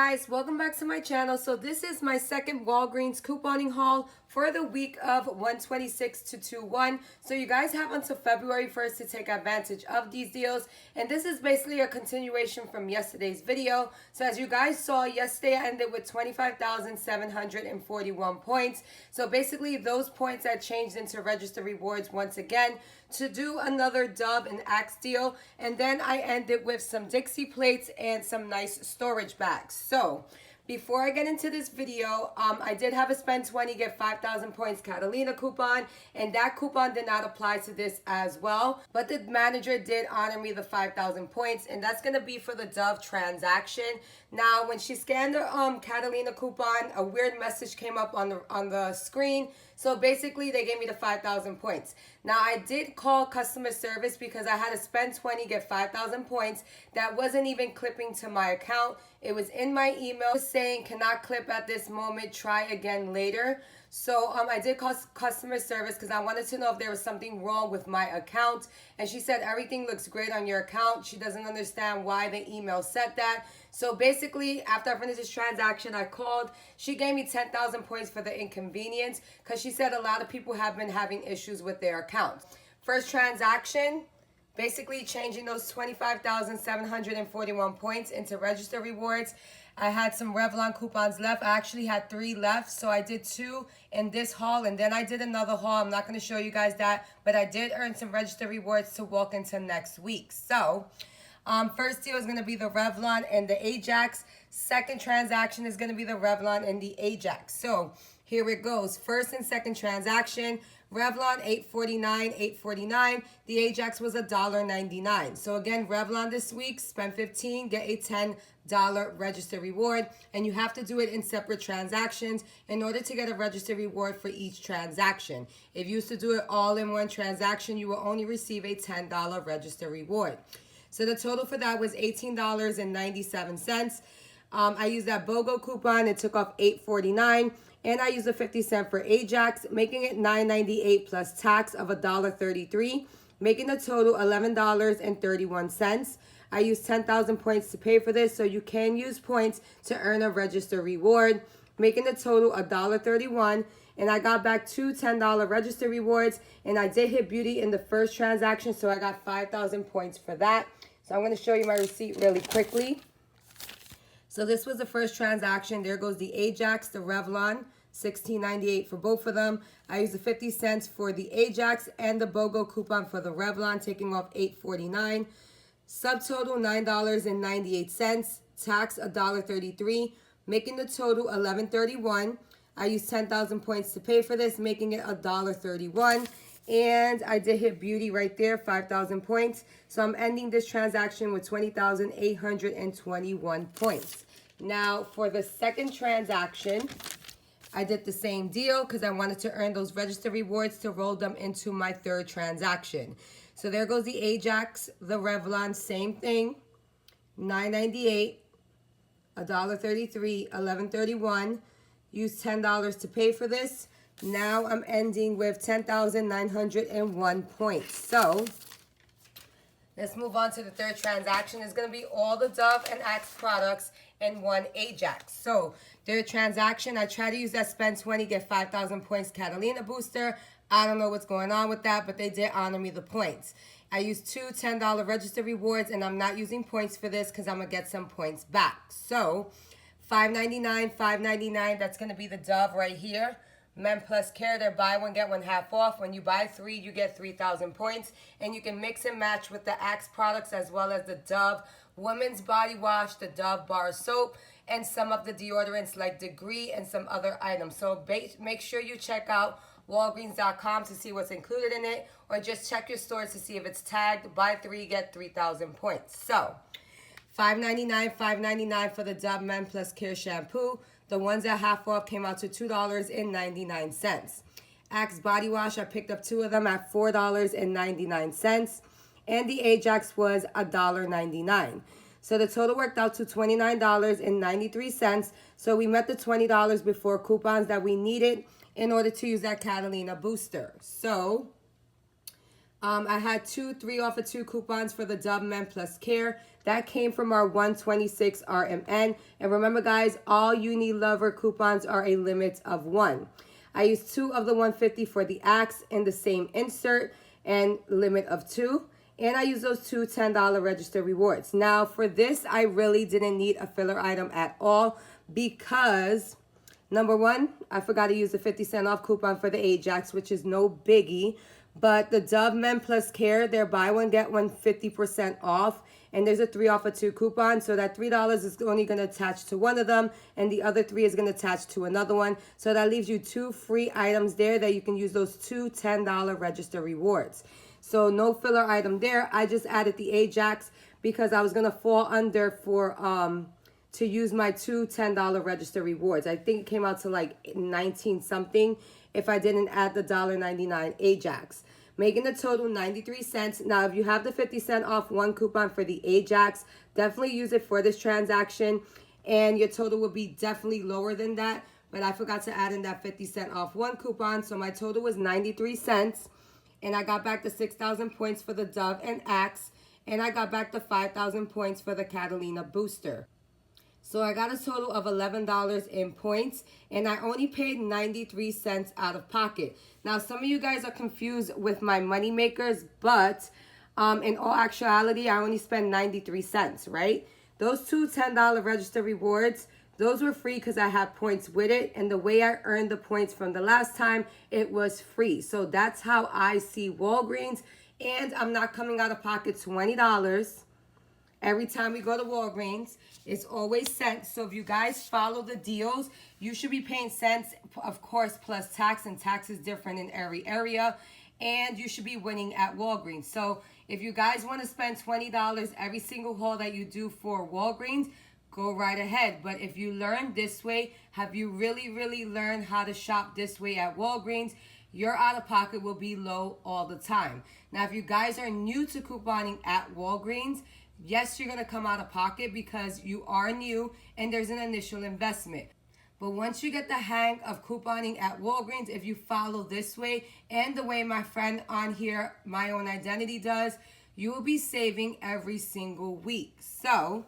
guys, welcome back to my channel. So this is my second Walgreens couponing haul for the week of 126 to 2/1. So you guys have until February 1st to take advantage of these deals. And this is basically a continuation from yesterday's video. So as you guys saw, yesterday I ended with 25,741 points. So basically those points are changed into register rewards once again to do another Dove and Axe deal. And then I ended with some Dixie plates and some nice storage bags. So before I get into this video, I did have a spend 20 get 5,000 points Catalina coupon, and that coupon did not apply to this as well, but the manager did honor me the 5,000 points, and that's going to be for the Dove transaction. Now when she scanned the Catalina coupon, a weird message came up on the screen. So basically they gave me the 5,000 points. Now I did call customer service because I had to spend 20 get 5,000 points. That wasn't even clipping to my account. It was in my email saying cannot clip at this moment, try again later. So I did call customer service because I wanted to know if there was something wrong with my account. And she said everything looks great on your account. She doesn't understand why the email said that. So basically, after I finished this transaction, I called. She gave me 10,000 points for the inconvenience because she said a lot of people have been having issues with their accounts. First transaction, basically changing those 25,741 points into register rewards. I had some Revlon coupons left. I actually had 3 left, so I did 2 in this haul, and then I did another haul. I'm not going to show you guys that, but I did earn some register rewards to walk into next week. So first deal is going to be the Revlon and the Ajax. Second transaction is going to be the Revlon and the Ajax. So here it goes. First and second transaction, Revlon $8.49, $8.49. The Ajax was $1.99. So again, Revlon this week, spend 15, get a $10 register reward, and you have to do it in separate transactions in order to get a register reward for each transaction. If you used to do it all in one transaction, you will only receive a $10 register reward. So the total for that was $18.97. I used that BOGO coupon. It took off $8.49. And I used a 50 cent for Ajax, making it $9.98 plus tax of $1.33, making the total $11.31. I used 10,000 points to pay for this, so you can use points to earn a register reward, making the total $1.31. And I got back 2 $10 register rewards, and I did hit beauty in the first transaction, so I got 5,000 points for that. So I'm going to show you my receipt really quickly. So this was the first transaction. There goes the Ajax, the Revlon, $16.98 for both of them. I used the 50 cents for the Ajax and the BOGO coupon for the Revlon, taking off $8.49. Subtotal $9.98. Tax $1.33, making the total $11.31. I used 10,000 points to pay for this, making it $1.31. And I did hit beauty right there, 5,000 points. So I'm ending this transaction with 20,821 points. Now for the second transaction, I did the same deal because I wanted to earn those register rewards to roll them into my third transaction. So there goes the Ajax, the Revlon, same thing, $9.98, $1.33, $11.31. Use $10 to pay for this. Now I'm ending with 10,901 points. So let's move on to the third transaction. It's going to be all the Dove and Axe products and 1 Ajax. So third transaction, I try to use that spend 20, get 5,000 points Catalina Booster. I don't know what's going on with that, but they did honor me the points. I used 2 $10 register rewards, and I'm not using points for this because I'm going to get some points back. So $5.99, $5.99, that's going to be the Dove right here. Men Plus Care, they're buy one, get one half off. When you buy 3, you get 3,000 points. And you can mix and match with the Axe products as well as the Dove Women's Body Wash, the Dove Bar Soap, and some of the deodorants like Degree and some other items. So make sure you check out walgreens.com to see what's included in it, or just check your stores to see if it's tagged buy 3, get 3,000 points. So $5.99, $5.99 for the Dove Men Plus Care shampoo. The ones at half off came out to $2.99. Axe body wash, I picked up 2 of them at $4.99. And the Ajax was $1.99. So the total worked out to $29.93. So we met the $20 before coupons that we needed in order to use that Catalina Booster. So I had 3 off of 2 coupons for the Dove Men Plus Care. That came from our 126 RMN. And remember, guys, all Unilever coupons are a limit of 1. I used 2 of the 150 for the Axe in the same insert and limit of 2. And I used those 2 $10 register rewards. Now, for this, I really didn't need a filler item at all because, number one, I forgot to use the 50 cent off coupon for the Ajax, which is no biggie. But the Dove Men Plus Care, they're buy one, get one 50% off. And there's a 3 off of 2 coupon. So that $3 is only going to attach to one of them. And the other 3 is going to attach to another one. So that leaves you 2 free items there that you can use those 2 $10 register rewards. So no filler item there. I just added the Ajax because I was going to fall under for to use my 2 $10 register rewards. I think it came out to like 19 something if I didn't add the $1.99 Ajax, making the total 93 cents. Now, if you have the 50 cent off 1 coupon for the Ajax, definitely use it for this transaction, and your total will be definitely lower than that. But I forgot to add in that 50 cent off 1 coupon, so my total was 93 cents. And I got back the 6,000 points for the Dove and Axe, and I got back the 5,000 points for the Catalina Booster. So I got a total of $11 in points, and I only paid 93 cents out of pocket. Now, some of you guys are confused with my money makers, but in all actuality, I only spent 93 cents, right? Those 2 $10 register rewards, those were free because I have points with it, and the way I earned the points from the last time, it was free. So that's how I see Walgreens, and I'm not coming out of pocket $20. Every time we go to Walgreens, it's always cents. So if you guys follow the deals, you should be paying cents, of course, plus tax, and tax is different in every area. And you should be winning at Walgreens. So if you guys want to spend $20 every single haul that you do for Walgreens, go right ahead. But if you learn this way, have you really learned how to shop this way at Walgreens, your out-of-pocket will be low all the time. Now, if you guys are new to couponing at Walgreens, yes, you're going to come out of pocket because you are new and there's an initial investment. But once you get the hang of couponing at Walgreens, if you follow this way and the way my friend on here, My Own Identity, does, you will be saving every single week. So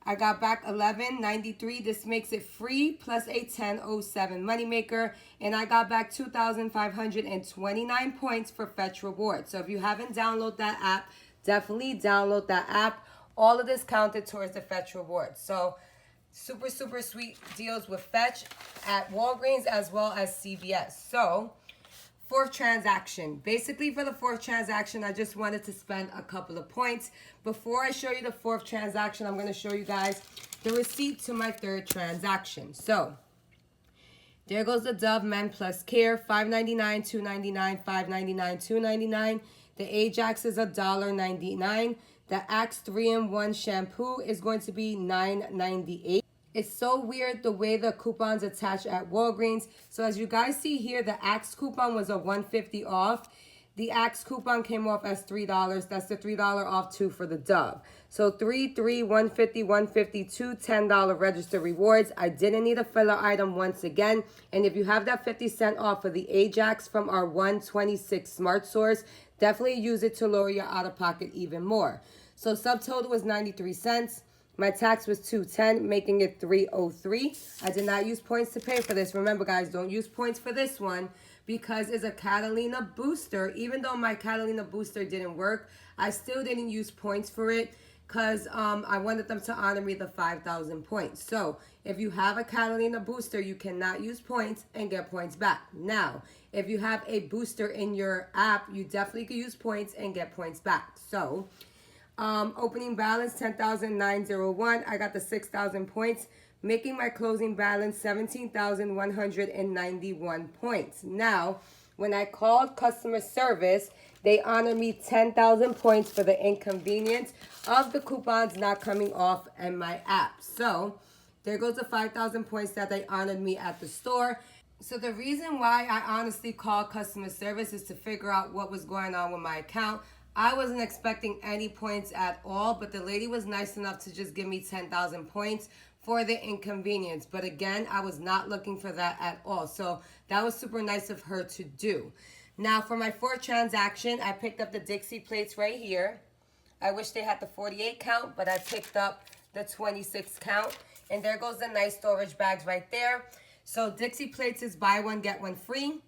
I got back $11.93. This makes it free plus a $10.07 moneymaker. And I got back 2,529 points for Fetch Rewards. So if you haven't downloaded that app, definitely download that app. All of this counted towards the Fetch Rewards. So super sweet deals with Fetch at Walgreens as well as CVS. So 4th transaction. Basically for the 4th transaction, I just wanted to spend a couple of points. Before I show you the 4th transaction, I'm going to show you guys the receipt to my 3rd transaction. So there goes the Dove Men Plus Care, $5.99, $2.99, $5.99, $2.99. The Ajax is $1.99. The Axe 3-in-1 shampoo is going to be $9.98. It's so weird the way the coupons attach at Walgreens. So as you guys see here, the Axe coupon was a $1.50 off. The Axe coupon came off as $3. That's the $3 off too for the Dove. So 3, $1.50, $1.50, 2 $10 register rewards. I didn't need a filler item once again. And if you have that 50 cent off for the Ajax from our 126 Smart Source, definitely use it to lower your out-of-pocket even more. So subtotal was 93 cents. My tax was $2.10, making it $3.03. I did not use points to pay for this. Remember, guys, don't use points for this one because it's a Catalina Booster. Even though my Catalina Booster didn't work, I still didn't use points for it because I wanted them to honor me the 5,000 points. So if you have a Catalina Booster, you cannot use points and get points back. Now, if you have a booster in your app, you definitely can use points and get points back. So opening balance 10,901. I got the 6,000 points, making my closing balance 17,191 points. Now, when I called customer service, they honored me 10,000 points for the inconvenience of the coupons not coming off in my app. So there goes the 5,000 points that they honored me at the store. So the reason why I honestly called customer service is to figure out what was going on with my account. I wasn't expecting any points at all, but the lady was nice enough to just give me 10,000 points for the inconvenience. But again, I was not looking for that at all. So that was super nice of her to do. Now for my fourth transaction, I picked up the Dixie plates right here. I wish they had the 48 count, but I picked up the 26 count. And there goes the nice storage bags right there. So Dixie plates is buy one, get one free.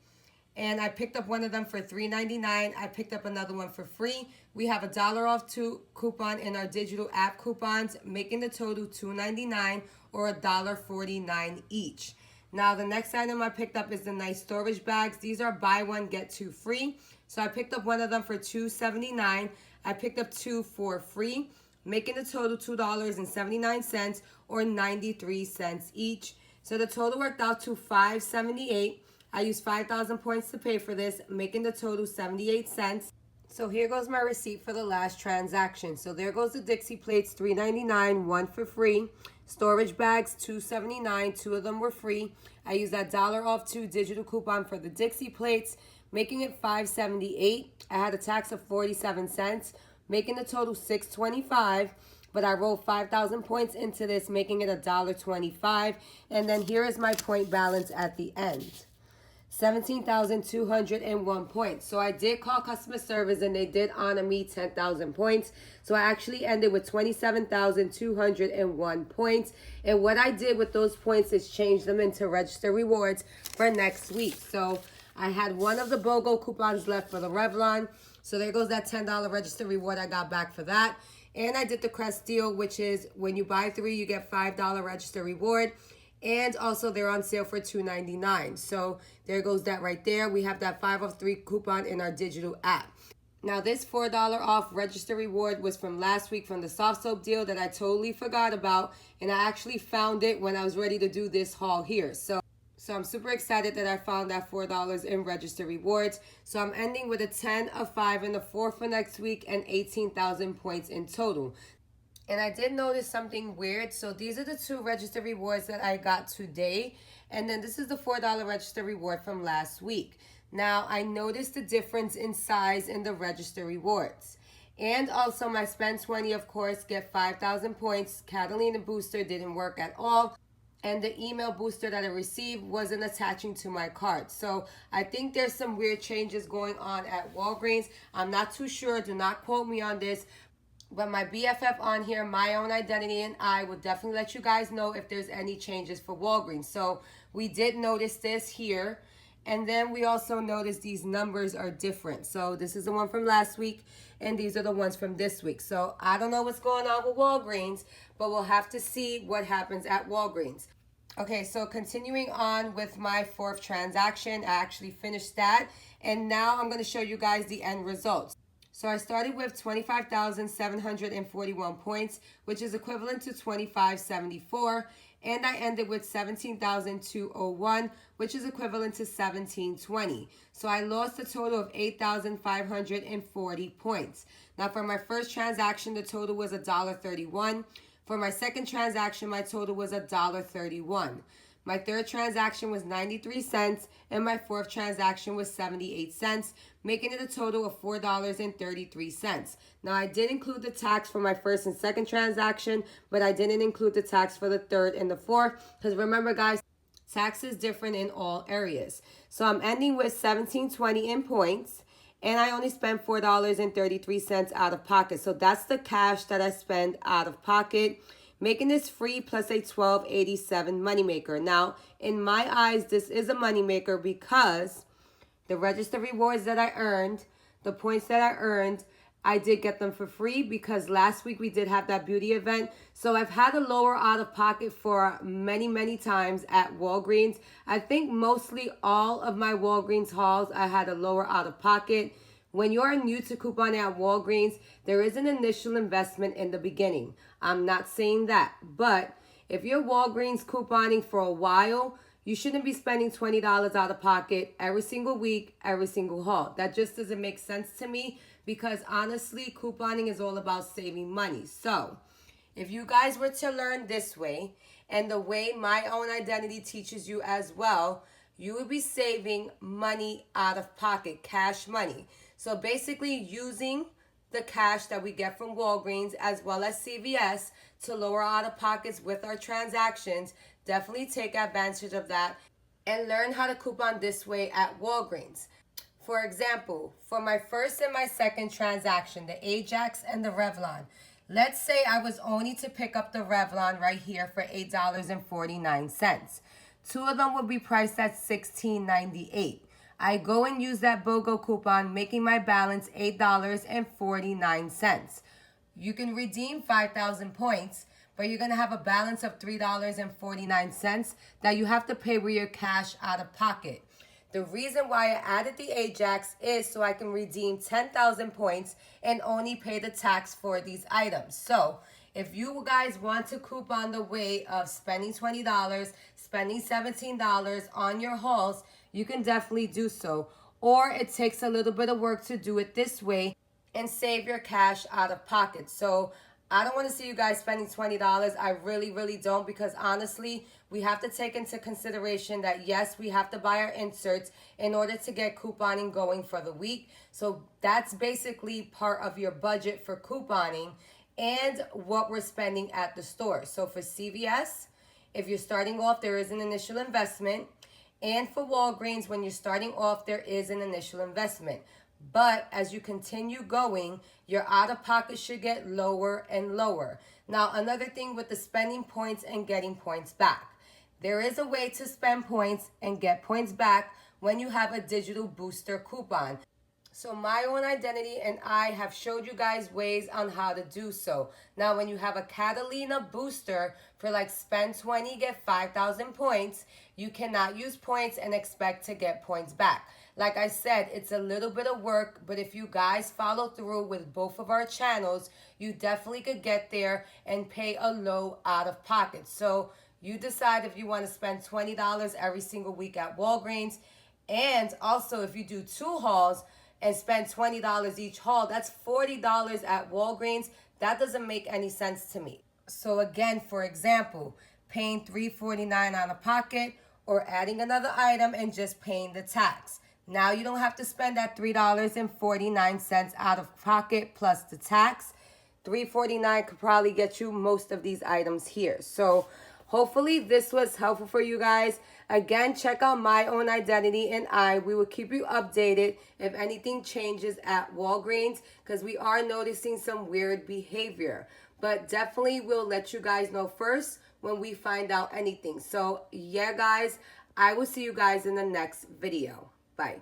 And I picked up one of them for $3.99. I picked up another one for free. We have $1 off two coupon in our digital app coupons, making the total $2.99 or $1.49 each. Now the next item I picked up is the nice storage bags. These are buy one, get two free. So I picked up one of them for $2.79. I picked up two for free, making the total $2.79 or 93 cents each. So the total worked out to $5.78. I used 5,000 points to pay for this, making the total 78 cents. So here goes my receipt for the last transaction. So there goes the Dixie plates, $3.99, one for free. Storage bags, $2.79, two of them were free. I used that $1 off two digital coupon for the Dixie plates, making it $5.78. I had a tax of 47 cents, making the total $6.25. But I rolled 5,000 points into this, making it $1.25. And then here is my point balance at the end. 17,201 points. So I did call customer service and they did honor me 10,000 points. So I actually ended with 27,201 points. And what I did with those points is change them into register rewards for next week. So I had one of the BOGO coupons left for the Revlon. So there goes that $10 register reward I got back for that. And I did the Crest deal, which is when you buy 3, you get $5 register reward. And also they're on sale for $2.99. So there goes that right there. We have that 5 off 3 coupon in our digital app. Now this $4 off register reward was from last week from the soft soap deal that I totally forgot about. And I actually found it when I was ready to do this haul here. So I'm super excited that I found that $4 in register rewards. So I'm ending with a 10 of 5 in the 4 for next week and 18,000 points in total. And I did notice something weird. So these are the 2 register rewards that I got today. And then this is the $4 register reward from last week. Now, I noticed the difference in size in the register rewards. And also my spend 20, of course, get 5,000 points. Catalina Booster didn't work at all. And the email booster that I received wasn't attaching to my card. So I think there's some weird changes going on at Walgreens. I'm not too sure. Do not quote me on this. But my BFF on here, My Own Identity, and I will definitely let you guys know if there's any changes for Walgreens. So we did notice this here. And then we also noticed these numbers are different. So this is the one from last week, and these are the ones from this week. So I don't know what's going on with Walgreens, but we'll have to see what happens at Walgreens. Okay, so continuing on with my 4th transaction, I actually finished that. And now I'm going to show you guys the end results. So I started with 25,741 points, which is equivalent to 2574. And I ended with 17,201, which is equivalent to 1720. So I lost a total of 8,540 points. Now for my first transaction, the total was $1.31. For my second transaction, my total was $1.31. My third transaction was 93 cents, and my fourth transaction was 78 cents, making it a total of $4.33. Now, I did include the tax for my first and second transaction, but I didn't include the tax for the third and the fourth, because remember, guys, tax is different in all areas. So I'm ending with $17.20 in points, and I only spent $4.33 out of pocket. So that's the cash that I spend out of pocket, making this free plus a $12.87 moneymaker. Now, in my eyes, this is a moneymaker because the register rewards that I earned, the points that I earned, I did get them for free because last week we did have that beauty event. So I've had a lower out of pocket for many, many times at Walgreens. I think mostly all of my Walgreens hauls, I had a lower out of pocket. When you're new to couponing at Walgreens, there is an initial investment in the beginning. I'm not saying that, but if you're Walgreens couponing for a while, you shouldn't be spending $20 out of pocket every single week, every single haul. That just doesn't make sense to me because honestly, couponing is all about saving money. So if you guys were to learn this way and the way My Own Identity teaches you as well, you would be saving money out of pocket, cash money. So basically using the cash that we get from Walgreens as well as CVS to lower out of pockets with our transactions. Definitely take advantage of that and learn how to coupon this way at Walgreens. for example, for my first and my second transaction, the Ajax and the Revlon, let's say I was only to pick up the Revlon right here for $8.49. Two of them would be priced at $16.98. I go and use that BOGO coupon, making my balance $8.49. You can redeem 5,000 points, but you're going to have a balance of $3.49 that you have to pay with your cash out of pocket. The reason why I added the Ajax is so I can redeem 10,000 points and only pay the tax for these items. So if you guys want to coupon the way of spending $20, spending $17 on your hauls, you can definitely do so. Or it takes a little bit of work to do it this way and save your cash out of pocket. So I don't want to see you guys spending $20. I really, really don't, because honestly, we have to take into consideration that yes, we have to buy our inserts in order to get couponing going for the week. So that's basically part of your budget for couponing and what we're spending at the store. So for CVS, if you're starting off, there is an initial investment. And for Walgreens, when you're starting off, there is an initial investment. But as you continue going, your out-of-pocket should get lower and lower. Now, another thing with the spending points and getting points back. There is a way to spend points and get points back when you have a digital booster coupon. So My Own Identity and I have showed you guys ways on how to do so. Now, when you have a Catalina Booster for like spend 20, get 5,000 points, you cannot use points and expect to get points back. Like I said, it's a little bit of work, but if you guys follow through with both of our channels, you definitely could get there and pay a low out of pocket. So you decide if you want to spend $20 every single week at Walgreens. And also if you do 2 hauls and spend $20 each haul, that's $40 at Walgreens. That doesn't make any sense to me. So again, for example, paying $3.49 out of pocket or adding another item and just paying the tax. Now you don't have to spend that $3.49 out of pocket plus the tax. $3.49 could probably get you most of these items here. So hopefully this was helpful for you guys. Again, check out My Own Identity and we will keep you updated if anything changes at Walgreens, because we are noticing some weird behavior. But definitely we'll let you guys know first when we find out anything. So yeah, guys, I will see you guys in the next video. Bye.